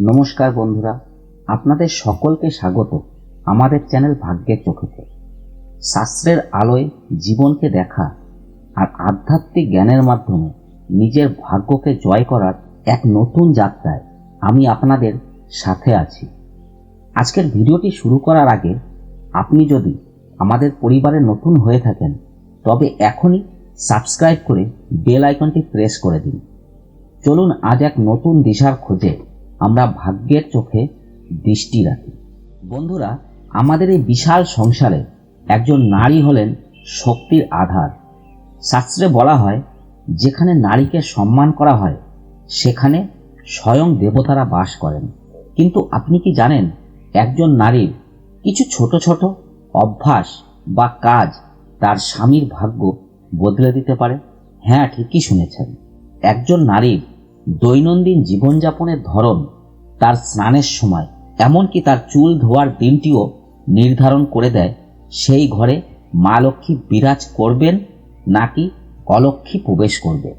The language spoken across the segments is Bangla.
নমস্কার বন্ধুরা, আপনাদের সকলকে স্বাগত আমাদের চ্যানেল ভাগ্যের চোখেতে। শাস্ত্রের আলোয় জীবনকে দেখা আর আধ্যাত্মিক জ্ঞানের মাধ্যমে নিজের ভাগ্যকে জয় করার এক নতুন যাত্রায় আমি আপনাদের সাথে আছি। আজকের ভিডিওটি শুরু করার আগে আপনি যদি আমাদের পরিবারে নতুন হয়ে থাকেন তবে এখনই সাবস্ক্রাইব করে বেল আইকনটি প্রেস করে দিন। চলুন আজ এক নতুন দিশার খোঁজে আমরা ভাগ্যের চোখে দৃষ্টি রাখি। বন্ধুরা, আমাদের এই বিশাল সংসারে একজন নারী হলেন শক্তির আধার। শাস্ত্রে বলা হয়, যেখানে নারীকে সম্মান করা হয় সেখানে স্বয়ং দেবতারা বাস করেন। কিন্তু আপনি কি জানেন, একজন নারীর কিছু ছোট ছোট অভ্যাস বা কাজ তার স্বামীর ভাগ্য বদলে দিতে পারে? হ্যাঁ, ঠিকই শুনেছেন। একজন নারীর দৈনন্দিন জীবনযাপনের ধরন, তার স্নানের সময়, এমনকি তার চুল ধোয়ার দিনটিও নির্ধারণ করে দেয় সেই ঘরে মা লক্ষ্মী বিরাজ করবেন নাকি অলক্ষ্মী প্রবেশ করবে।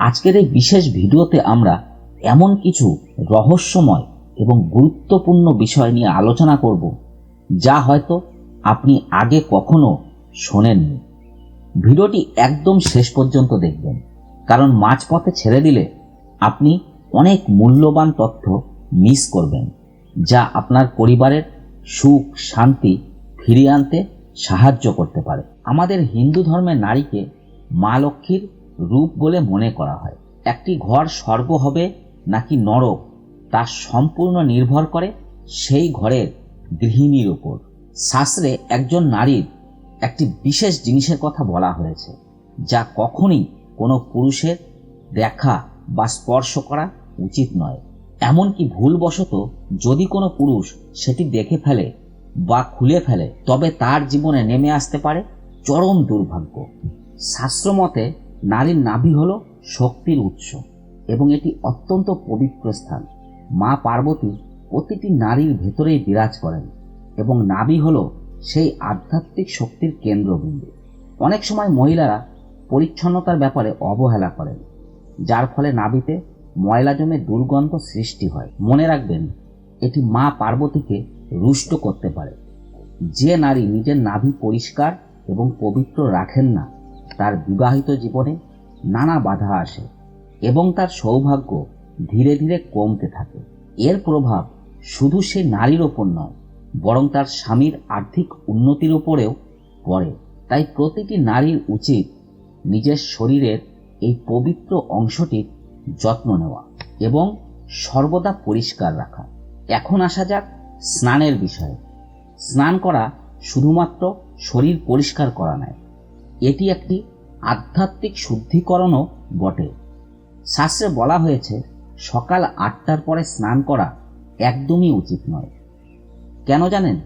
আজকের এই বিশেষ ভিডিওতে আমরা এমন কিছু রহস্যময় এবং গুরুত্বপূর্ণ বিষয় নিয়ে আলোচনা করব যা হয়তো আপনি আগে কখনো শোনেননি। ভিডিওটি একদম শেষ পর্যন্ত দেখবেন, কারণ মাঝপথে ছেড়ে দিলে আপনি অনেক মূল্যবান তথ্য মিস করবেন, যা আপনার পরিবারের সুখ শান্তি ফিরিয়ে আনতে সাহায্য করতে পারে। আমাদের হিন্দু ধর্মের নারীকে মা লক্ষ্মীর রূপ বলে মনে করা হয়। একটি ঘর স্বর্গ হবে নাকি নরক তা সম্পূর্ণ নির্ভর করে সেই ঘরের গৃহিণীর উপর। শাস্ত্রে একজন নারীর একটি বিশেষ জিনিসের কথা বলা হয়েছে, যা কখনই কোনো পুরুষের দেখা বা স্পর্শ করা উচিত নয়। এমনকি ভুলবশত যদি কোনো পুরুষ সেটি দেখে ফেলে বা খুলে ফেলে তবে তার জীবনে নেমে আসতে পারে চরম দুর্ভাগ্য। শাস্ত্রমতে নারীর নাভি হল শক্তির উৎস এবং এটি অত্যন্ত পবিত্র স্থান। মা পার্বতী প্রতিটি নারীর ভেতরেই বিরাজ করেন এবং নাভি হল সেই আধ্যাত্মিক শক্তির কেন্দ্রবিন্দু। অনেক সময় মহিলারা পরিচ্ছন্নতার ব্যাপারে অবহেলা করেন, যার ফলে নাভিতে ময়লা জমে দুর্গন্ধ সৃষ্টি হয়। মনে রাখবেন, এটি মা পার্বতীকে রুষ্ট করতে পারে। যে নারী নিজের নাভি পরিষ্কার এবং পবিত্র রাখেন না, তার বিবাহিত জীবনে নানা বাধা আসে এবং তার সৌভাগ্য ধীরে ধীরে কমতে থাকে। এর প্রভাব শুধু সেই নারীর ওপর নয়, বরং তার স্বামীর আর্থিক উন্নতির উপরেও পড়ে। তাই প্রতিটি নারীর উচিত নিজের শরীরের এই পবিত্র অংশটির যত্ন নেওয়া এবং সর্বদা পরিষ্কার রাখা। এখন আসা যাক স্নানের বিষয়ে। স্নান করা শুধুমাত্র শরীর পরিষ্কার করা নয়, এটি একটি আধ্যাত্মিক শুদ্ধিকরণও বটে। শাস্ত্রে বলা হয়েছে, সকাল 8টার পরে স্নান করা একদমই উচিত নয়। কেন জানেন?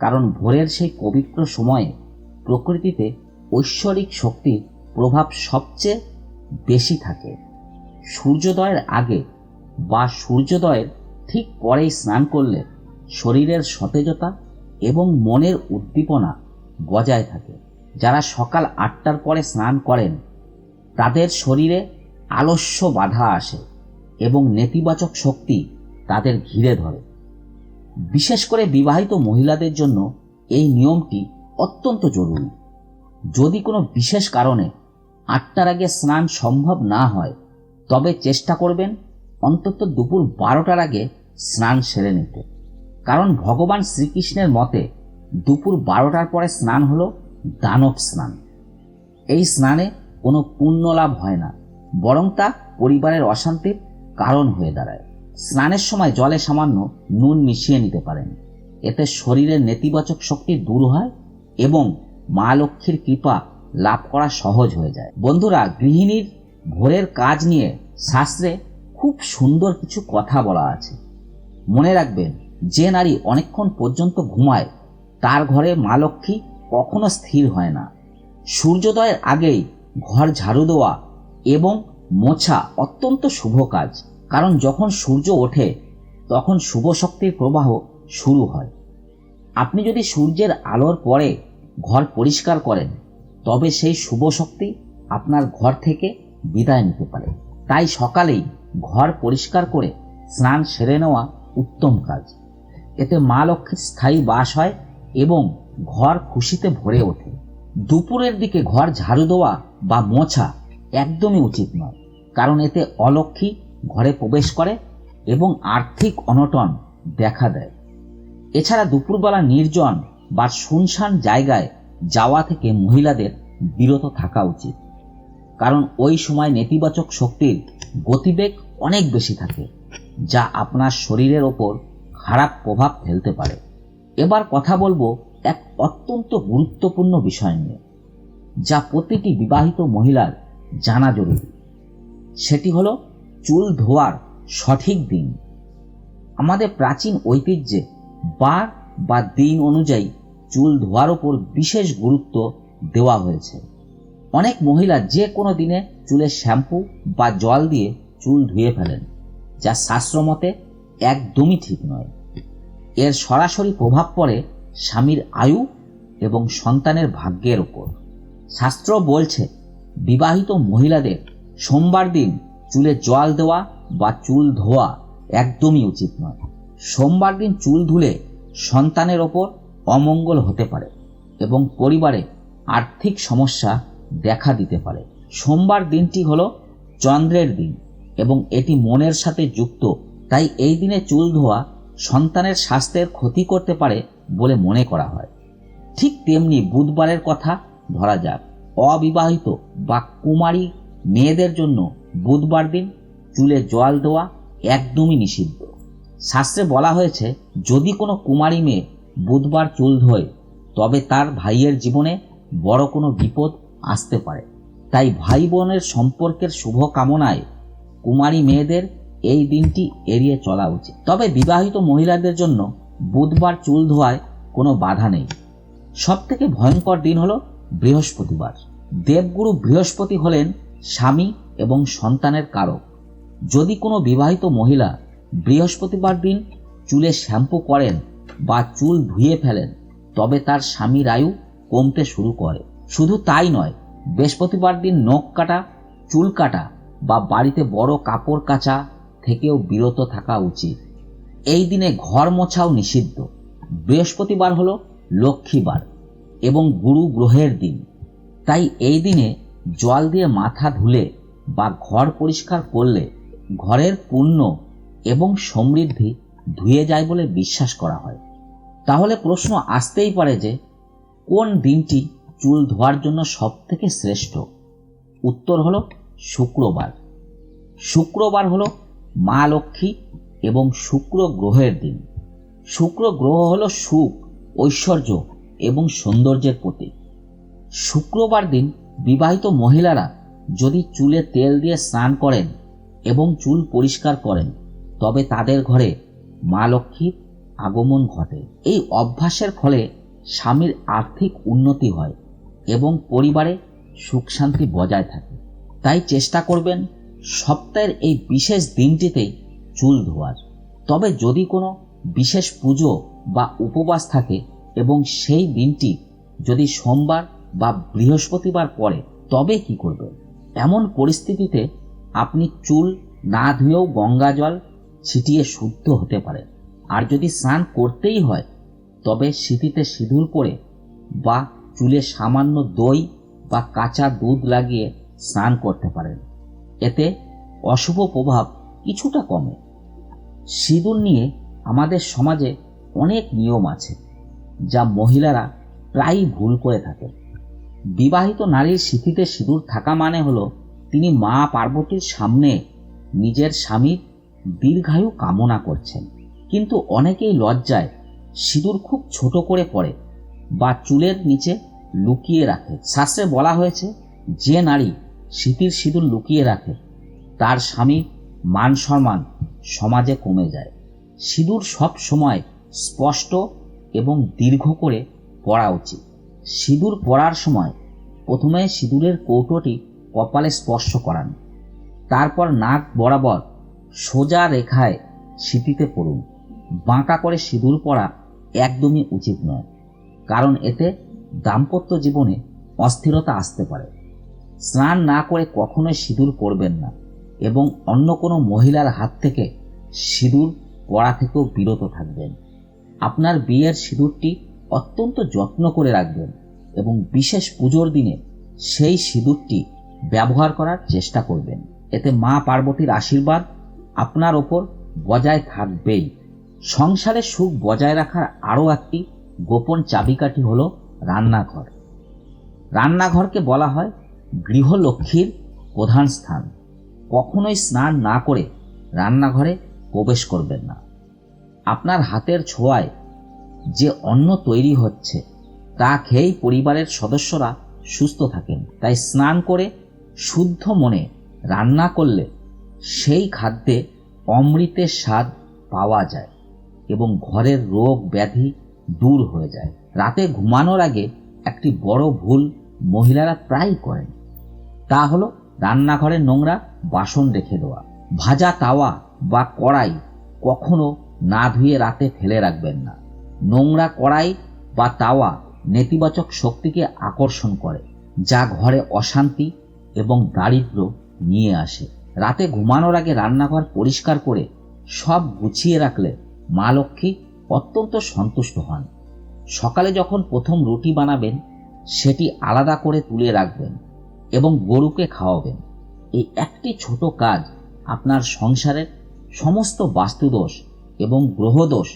কারণ ভোরের সেই পবিত্র সময়ে প্রকৃতিতে ঐশ্বরিক শক্তির প্রভাব সবচেয়ে বেশি থাকে। সূর্যোদয়ের আগে বা সূর্যোদয়ের ঠিক পরেই স্নান করলে শরীরের সতেজতা এবং মনের উদ্দীপনা বজায় থাকে। যারা সকাল 8টার পরে স্নান করেন তাদের শরীরে আলস্য বাধা আসে এবং নেতিবাচক শক্তি তাদের ঘিরে ধরে। বিশেষ করে বিবাহিত মহিলাদের জন্য এই নিয়মটি অত্যন্ত জরুরি। যদি কোনো বিশেষ কারণে 8টার আগে স্নান সম্ভব না হয় তবে চেষ্টা করবেন অন্তত দুপুর 12টার আগে স্নান সেরে নিতে। কারণ ভগবান শ্রীকৃষ্ণের মতে দুপুর 12টার পরে স্নান হলো দানব স্নান। এই স্নানে কোনো পুণ্য লাভ হয় না, বরং তা পরিবারের অশান্তির কারণ হয়ে দাঁড়ায়। স্নানের সময় জলে সামান্য নুন মিশিয়ে নিতে পারেন, এতে শরীরের নেতিবাচক শক্তি দূর হয় এবং মা লক্ষ্মীর কৃপা লাভ করা সহজ হয়ে যায়। বন্ধুরা, গৃহিণীর ভোরের কাজ নিয়ে শাস্ত্রে খুব সুন্দর কিছু কথা বলা আছে। মনে রাখবেন, যে নারী অনেকক্ষণ পর্যন্ত ঘুমায় তার ঘরে মা লক্ষ্মী কখনো স্থির হয় না। সূর্যোদয়ের আগেই ঘর ঝাড়ু দেওয়া এবং মোছা অত্যন্ত শুভ কাজ, কারণ যখন সূর্য ওঠে তখন শুভ শক্তির প্রবাহ শুরু হয়। আপনি যদি সূর্যের আলোর পরে ঘর পরিষ্কার করেন তবে সেই শুভ শক্তি আপনার ঘর থেকে বিদায় নিতে পারে। তাই সকালেই ঘর পরিষ্কার করে স্নান সেরে নেওয়া উত্তম কাজ। এতে মা লক্ষ্মীর স্থায়ী বাস হয় এবং ঘর খুশিতে ভরে ওঠে। দুপুরের দিকে ঘর ঝাড়ু দেওয়া বা মোছা একদমই উচিত নয়, কারণ এতে অলক্ষ্মী ঘরে প্রবেশ করে এবং আর্থিক অনটন দেখা দেয়। এছাড়া দুপুরবেলা নির্জন বা শুনশান জায়গায় যাওয়া থেকে মহিলাদের বিরত থাকা উচিত, কারণ ওই সময় নেতিবাচক শক্তির গতিবেগ অনেক বেশি থাকে, যা আপনার শরীরের ওপর খারাপ প্রভাব ফেলতে পারে। এবার কথা বলবো এক অত্যন্ত গুরুত্বপূর্ণ বিষয় নিয়ে, যা প্রতিটি বিবাহিত মহিলার জানা জরুরি। সেটি হলো চুল ধোয়ার সঠিক দিন। আমাদের প্রাচীন ঐতিহ্যে বার বা দিন অনুযায়ী চুল ধোয়ার উপর বিশেষ গুরুত্ব দেওয়া হয়েছে। অনেক মহিলা যে কোনো দিনে চুলে শ্যাম্পু বা জল দিয়ে চুল ধুয়ে ফেলেন, যা শাস্ত্রমতে একদমই ঠিক নয়। এর সরাসরি প্রভাব পড়ে স্বামীর আয়ু এবং সন্তানের ভাগ্যের উপর। শাস্ত্র বলছে বিবাহিত মহিলাদের সোমবার দিন চুলে জল দেওয়া বা চুল ধোয়া একদমই উচিত নয়। সোমবার দিন চুল ধুলে সন্তানের ওপর অমঙ্গল হতে পারে এবং পরিবারে আর্থিক সমস্যা দেখা দিতে পারে। সোমবার দিনটি হলো চন্দ্রের দিন এবং এটি মনের সাথে যুক্ত, তাই এই দিনে চুল ধোয়া সন্তানের স্বাস্থ্যের ক্ষতি করতে পারে বলে মনে করা হয়। ঠিক তেমনি বুধবারের কথা ধরা যাক, অবিবাহিত বা কুমারী মেয়েদের জন্য বুধবার দিন চুলে জল দেওয়া একদমই নিষিদ্ধ। শাস্ত্রে বলা হয়েছে যদি কোনো কুমারী মেয়ে বুধবার চুল ধোয় তবে তার ভাইয়ের জীবনে বড় কোনো বিপদ আসতে পারে। তাই ভাই বোনের সম্পর্কের শুভ কামনায় কুমারী মেয়েদের এই দিনটি এড়িয়ে চলা উচিত। তবে বিবাহিত মহিলাদের জন্য বুধবার চুল ধোয়ায় কোনো বাধা নেই। সবথেকে ভয়ঙ্কর দিন হলো বৃহস্পতিবার। দেবগুরু বৃহস্পতি হলেন স্বামী এবং সন্তানের কারক। যদি কোনো বিবাহিত মহিলা বৃহস্পতিবার দিন চুলে শ্যাম্পু করেন বা চুল ধুয়ে ফেলেন তবে তার স্বামীর আয়ু কমতে শুরু করে। শুধু তাই নয়, বৃহস্পতিবার দিন নখ কাটা, চুল কাটা বা বাড়িতে বড় কাপড় কাচা থেকেও বিরত থাকা উচিত। এই দিনে ঘর মোছাও নিষিদ্ধ। বৃহস্পতিবার হলো লক্ষ্মীবার এবং গুরু গ্রহের দিন, তাই এই দিনে জল দিয়ে মাথা ধুলে বা ঘর পরিষ্কার করলে ঘরের পুণ্য এবং সমৃদ্ধি ধুয়ে যায় বলে বিশ্বাস করা হয়। তাহলে প্রশ্ন আসতেই পারে যে কোন দিনটি চুল ধোয়ার জন্য সবথেকে শ্রেষ্ঠ? উত্তর হলো শুক্রবার। শুক্রবার হলো মা লক্ষ্মী এবং শুক্র গ্রহের দিন। শুক্র গ্রহ হলো সুখ, ঐশ্বর্য এবং সৌন্দর্যের প্রতীক। শুক্রবার দিন বিবাহিত মহিলারা যদি চুলে তেল দিয়ে স্নান করেন এবং চুল পরিষ্কার করেন তবে তাদের ঘরে মা লক্ষ্মীর আগমন ঘটে। এই অভ্যাসের ফলে স্বামীর আর্থিক উন্নতি হয় এবং পরিবারে সুখ শান্তি বজায় থাকে। তাই চেষ্টা করবেন সপ্তাহের এই বিশেষ দিনটিতেই চুল ধোয়ার। তবে যদি কোনো বিশেষ পুজো বা উপবাস থাকে এবং সেই দিনটি যদি সোমবার বা বৃহস্পতিবার পড়ে তবে কি করবেন? এমন পরিস্থিতিতে আপনি চুল না ধুয়েও গঙ্গা জল ছিটিয়ে শুদ্ধ হতে পারেন। আর যদি স্নান করতেই হয় তবে সিঁথিতে সিঁদুর পরে বা চুলে সামান্য দই বা কাঁচা দুধ লাগিয়ে স্নান করতে পারেন। এতে অশুভ প্রভাব কিছুটা কমে। সিঁদুর নিয়ে আমাদের সমাজে অনেক নিয়ম আছে যা মহিলারা প্রায়ই ভুল করে থাকেন। বিবাহিত নারীর সিঁথিতে সিঁদুর থাকা মানে হলো তিনি মা পার্বতীর সামনে নিজের স্বামীর দীর্ঘায়ু কামনা করছেন। কিন্তু অনেকেই লজ্জায় সিঁদুর খুব ছোট করে পরে বা চুলের নিচে লুকিয়ে রাখে। শাস্ত্রে বলা হয়েছে যে নারী সিঁথির সিঁদুর লুকিয়ে রাখে তার স্বামীর মান সম্মান সমাজে কমে যায়। সিঁদুর সব সময় স্পষ্ট এবং দীর্ঘ করে পরা উচিত। সিঁদুর পরার সময় প্রথমে সিঁদুরের কৌটোটি কপালে স্পর্শ করান, তারপর নাক বরাবর সোজা রেখায় সিঁথিতে পড়ুন। বাঁকা করে সিঁদুর পরা একদমই উচিত নয়, কারণ এতে দাম্পত্য জীবনে অস্থিরতা আসতে পারে। স্নান না করে কখনোই সিঁদুর পরবেন না এবং অন্য কোনো মহিলার হাত থেকে সিঁদুর করা থেকেও বিরত থাকবেন। আপনার বিয়ের সিঁদুরটি অত্যন্ত যত্ন করে রাখবেন এবং বিশেষ পুজোর দিনে সেই সিঁদুরটি ব্যবহার করার চেষ্টা করবেন। এতে মা পার্বতীর আশীর্বাদ আপনার ওপর বজায় থাকবেই। সংসারে সুখ বজায় রাখার আরও একটি গোপন চাবিকাঠি হলো রান্নাঘর। রান্নাঘরকে বলা হয় গৃহলক্ষ্মীর প্রধান স্থান। কখনোই স্নান না করে রান্নাঘরে প্রবেশ করবেন না। আপনার হাতের ছোঁয়ায় যে অন্ন তৈরি হচ্ছে তা খেয়েই পরিবারের সদস্যরা সুস্থ থাকেন। তাই স্নান করে শুদ্ধ মনে রান্না করলে সেই খাদ্যে অমৃতের স্বাদ পাওয়া যায় এবং ঘরের রোগ ব্যাধি দূর হয়ে যায়। রাতে ঘুমানোর আগে একটি বড় ভুল মহিলারা প্রায়ই করেন, তা হলো রান্নাঘরে নোংরা বাসন রেখে দেওয়া। ভাজা তাওয়া বা কড়াই কখনো না ধুয়ে রাতে ফেলে রাখবেন না। নোংরা কড়াই বা তাওয়া নেতিবাচক শক্তিকে আকর্ষণ করে, যা ঘরে অশান্তি এবং দারিদ্র্য নিয়ে আসে। রাতে ঘুমানোর আগে রান্নাঘর পরিষ্কার করে সব গুছিয়ে রাখলে মা লক্ষ্মী অত্যন্ত সন্তুষ্ট হন। সকালে যখন প্রথম রুটি বানাবেন সেটি আলাদা করে তুলে রাখবেন এবং গরুকে খাওয়াবেন। এই একটি ছোট কাজ আপনার সংসারের সমস্ত বাস্তুদোষ এবং গ্রহদোষ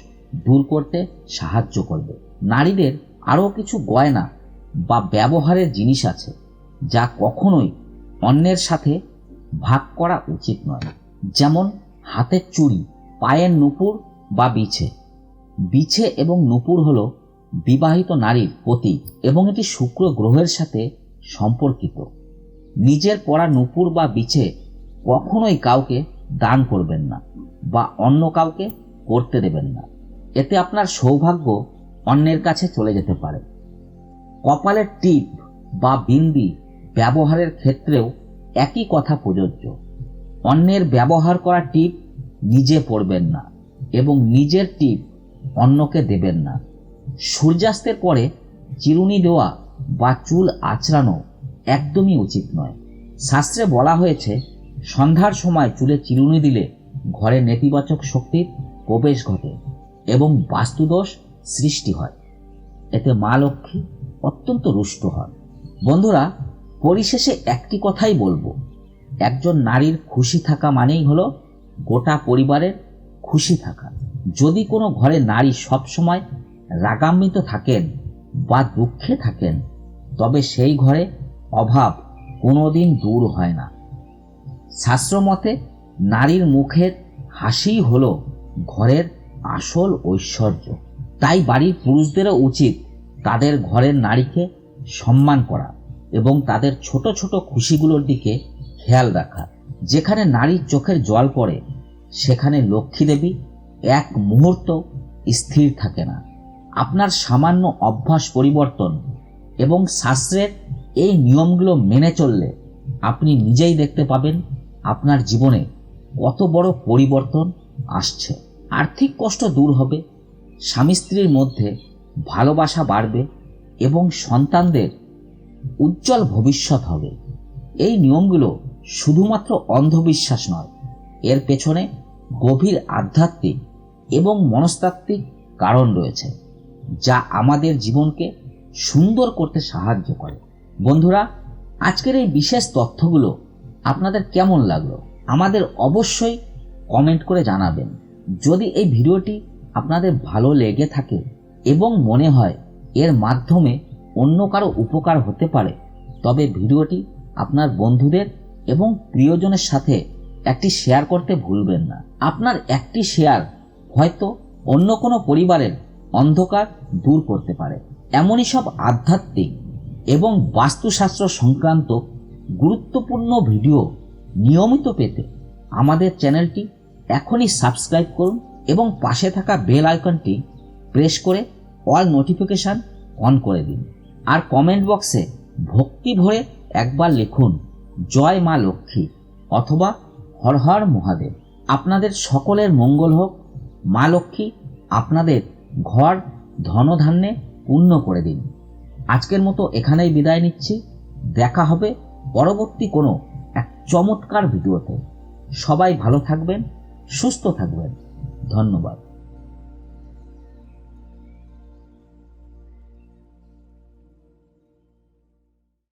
দূর করতে সাহায্য করবে। নারীদের আরও কিছু গয়না বা ব্যবহারের জিনিস আছে যা কখনোই অন্যের সাথে ভাগ করা উচিত নয়, যেমন হাতের চুড়ি, পায়ের নুপুর বা বিছে। বিছে এবং নুপুর হলো বিবাহিত নারীর প্রতীক এবং এটি শুক্র গ্রহের সাথে সম্পর্কিত। নিজের পরা নুপুর বা বিছে কখনোই কাউকে দান করবেন না বা অন্য কাউকে করতে দেবেন না। এতে আপনার সৌভাগ্য অন্যের কাছে চলে যেতে পারে। কপালের টিপ বা বিন্দি ব্যবহারের ক্ষেত্রেও একই কথা প্রযোজ্য। অন্যের ব্যবহার করা টিপ নিজে পরবেন না এবং নিজের টিপ অন্যকে দেবেন না। সূর্যাস্তের পরে চিরুনি দেওয়া বা চুল আঁচড়ানো একদমই উচিত নয়। শাস্ত্রে বলা হয়েছে সন্ধ্যার সময় চুলে চিরুনি দিলে ঘরে নেতিবাচক শক্তির প্রবেশ ঘটে এবং বাস্তুদোষ সৃষ্টি হয়। এতে মা লক্ষ্মী অত্যন্ত রুষ্ট হন। বন্ধুরা, পরিশেষে একটি কথাই বলবো, একজন নারীর খুশি থাকা মানেই হলো গোটা পরিবারের খুশি থাকা। যদি কোনো ঘরে নারী সবসময় রাগান্বিত থাকেন বা দুঃখে থাকেন, তবে সেই ঘরে অভাব কোনোদিন দূর হয় না। শাস্ত্রমতে নারীর মুখের হাসিই হলো ঘরের আসল ঐশ্বর্য। তাই বাড়ির পুরুষদেরও উচিত তাদের ঘরের নারীকে সম্মান করা এবং তাদের ছোট ছোট খুশিগুলোর দিকে খেয়াল রাখা। যেখানে নারীর চোখের জল পড়ে সেখানে লক্ষ্মী দেবী এক মুহূর্ত স্থির থাকে না। আপনার সামান্য অভ্যাস পরিবর্তন এবং শাস্ত্রের এই নিয়মগুলো মেনে চললে আপনি নিজেই দেখতে পাবেন আপনার জীবনে কত বড় পরিবর্তন আসছে। আর্থিক কষ্ট দূর হবে, স্বামী স্ত্রীর মধ্যে ভালোবাসা বাড়বে এবং সন্তানদের উজ্জ্বল ভবিষ্যৎ হবে। এই নিয়মগুলো শুধুমাত্র অন্ধবিশ্বাস নয়, এর পেছনে গভীর আধ্যাত্মিক এবং মনস্তাত্ত্বিক কারণ রয়েছে, যা আমাদের জীবনকে সুন্দর করতে সাহায্য করে। বন্ধুরা, আজকের এই বিশেষ তথ্যগুলো আপনাদের কেমন লাগলো আমাদের অবশ্যই কমেন্ট করে জানাবেন। যদি এই ভিডিওটি আপনাদের ভালো লেগে থাকে এবং মনে হয় এর মাধ্যমে অন্য কারো উপকার হতে পারে, তবে ভিডিওটি আপনার বন্ধুদের এবং প্রিয়জনের সাথে একটি শেয়ার করতে ভুলবেন না। আপনার একটি শেয়ার হয়তো অন্য কোনো পরিবারের অন্ধকার দূর করতে পারে। এমনই সব আধ্যাত্মিক এবং বাস্তুশাস্ত্র সংক্রান্ত গুরুত্বপূর্ণ ভিডিও নিয়মিত পেতে আমাদের চ্যানেলটি এখনই সাবস্ক্রাইব করুন এবং পাশে থাকা বেল আইকনটি প্রেস করে অল নোটিফিকেশন অন করে দিন। আর কমেন্ট বক্সে ভক্তি ভরে একবার লিখুন জয় মা লক্ষ্মী অথবা হর হর মহাদেব। আপনাদের সকলের মঙ্গল হোক। মা লক্ষ্মী আপনাদের ঘর ধনধান্যে পূর্ণ করে দিন। আজকের মতো এখানেই বিদায় নিচ্ছি। দেখা হবে পরবর্তী কোনো এক চমৎকার ভিডিওতে। সবাই ভালো থাকবেন, সুস্থ থাকবেন। ধন্যবাদ।